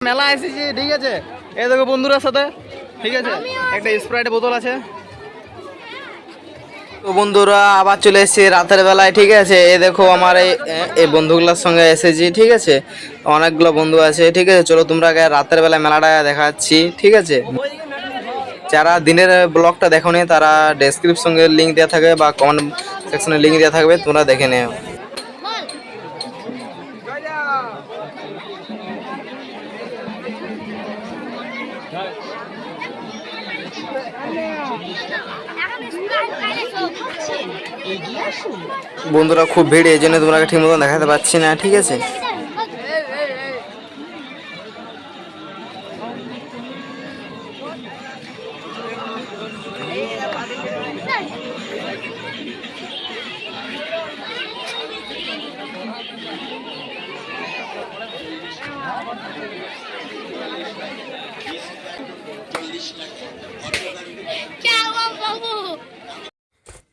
মেলা এসেছি, ঠিক আছে। এই দেখো বন্ধুরার সাথে, ঠিক আছে, একটা স্প্রাইটের বোতল আছে। তো বন্ধুরা আবার চলে এসেছি রাতের বেলায়, ঠিক আছে। এই দেখো আমার এই বন্ধুগুলোর সঙ্গে এসেছি, ঠিক আছে। অনেকগুলো বন্ধু আছে, ঠিক আছে। চলো তোমরা আগে রাতের বেলায় মেলাটা দেখাচ্ছি, ঠিক আছে। যারা দিনের ব্লগটা দেখোনি তারা ডেসক্রিপশনে লিঙ্ক দেওয়া থাকবে বা কমেন্ট সেকশনে লিঙ্ক দেওয়া থাকবে, তোমরা দেখে নিও। বন্ধুরা খুব ভিড়, এই জন্য তোমরা ঠিক মতন দেখাতে পাচ্ছি না, ঠিক আছে।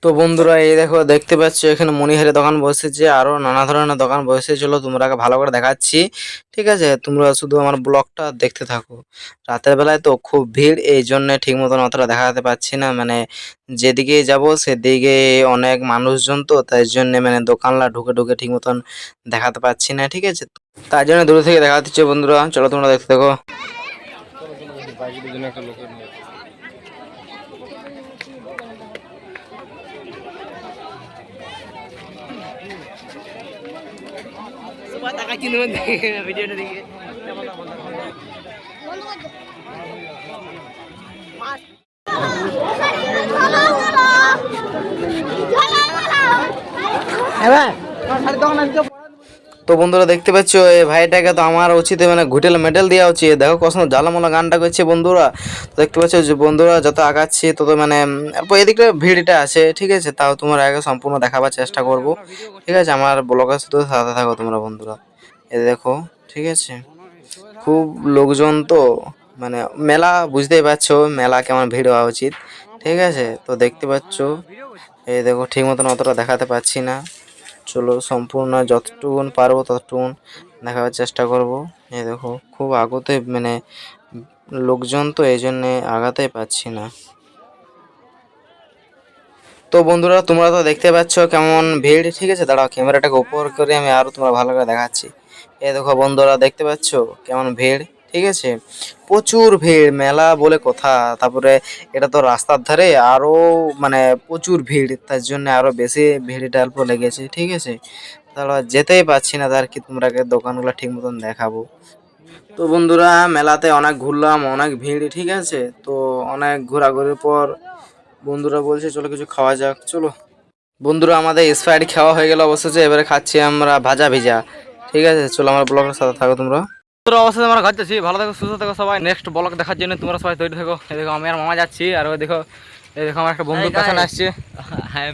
তো বন্ধুরা এই দেখো দেখতে পাচ্ছ এখানে মনিহারি দোকান বসেছে, আরো নানা ধরনের দোকান বসেছে। চলো তোমরা ভালো করে দেখাচ্ছি, ঠিক আছে। তোমরা শুধু আমার ব্লগটা দেখতে থাকো। রাতের বেলায় তো খুব ভিড়, এই জন্য ঠিক মতন অতটা দেখাতে পাচ্ছি না। মানে যেদিকে যাব সেদিকে অনেক মানুষজন, তো তাই জন্য মানে দোকানলা ঢুকে ঢুকে ঠিক মতন দেখাতে পাচ্ছি না, ঠিক আছে। তাই জন্য দূর থেকে দেখা দিচ্ছে বন্ধুরা। চলো তোমরা দেখতে থাকো। ভিডিওটা দেখে তো বন্ধুরা দেখতে পাচ্ছ এই ভাইটাকে তো আমার উচিত মানে ঘুটেল মেডেল দেওয়া উচিত। দেখো কখন জ্বালামলা গানটা করছে বন্ধুরা। দেখতে পাচ্ছ যে বন্ধুরা যত আগাচ্ছি তত মানে এদিকে ভিড়টা আছে, ঠিক আছে। তাও তোমরা আগে সম্পূর্ণ দেখাবার চেষ্টা করব, ঠিক আছে। আমার ব্লগের শুধু সাথে থাকো তোমরা বন্ধুরা। এই দেখো, ঠিক আছে। খুব লোকজন, তো মানে মেলা বুঝতেই পারছো মেলা কেমন ভিড় হওয়া উচিত, ঠিক আছে। তো দেখতে পাচ্ছ এই দেখো ঠিক মতন অতটা দেখাতে পাচ্ছি না। চলো সম্পূর্ণ যতটুকুন পারবো ততটুকুন দেখাবার চেষ্টা করব। এই দেখো খুব আগতে মানে লোকজন, তো এই জন্যে আগাতে পাচ্ছি না। তো বন্ধুরা তোমরা তো দেখতে পাচ্ছ কেমন ভিড়, ঠিক আছে। দাঁড়াও ক্যামেরাটাকে উপর করে আমি আরো তোমরা ভালো করে দেখাচ্ছি। এই দেখো বন্ধুরা দেখতে পাচ্ছ কেমন ভিড়, ঠিক আছে। প্রচুর ভিড়, মেলা বলে কথা। তারপরে এটা তো রাস্তার ধারে, আরো মানে প্রচুর ভিড়, তার জন্য আরো বেশি ভিড়টা অল্প লেগেছে, ঠিক আছে। তাহলে যেতেই পারছি না, তার কি তোমরাকে দোকানগুলো ঠিক মতন দেখাবো। তো বন্ধুরা মেলাতে অনেক ঘুরলাম, অনেক ভিড়, ঠিক আছে। তো অনেক ঘোরাঘুরির পর বন্ধুরা বলছে চলো কিছু খাওয়া যাক, চলো। বন্ধুরা আমাদের স্প্রাইট খাওয়া হয়ে গেল অবশেষে, এবারে খাচ্ছি আমরা ভাজা ভিজা, ঠিক আছে। চলো আমার ব্লগের সাথে থাকো তোমরা। অবশ্যই আমরা খাচ্ছি, ভালো থাকো সুস্থ থাকো সবাই। নেক্সট ব্লগ দেখার জন্য তোমরা সবাই তৈরি থাকো। এই দেখো আমি আর মামা যাচ্ছি, আর ওই দেখো এই দেখো আমার একটা বন্ধু পেছনে আসছে। হ্যাঁ।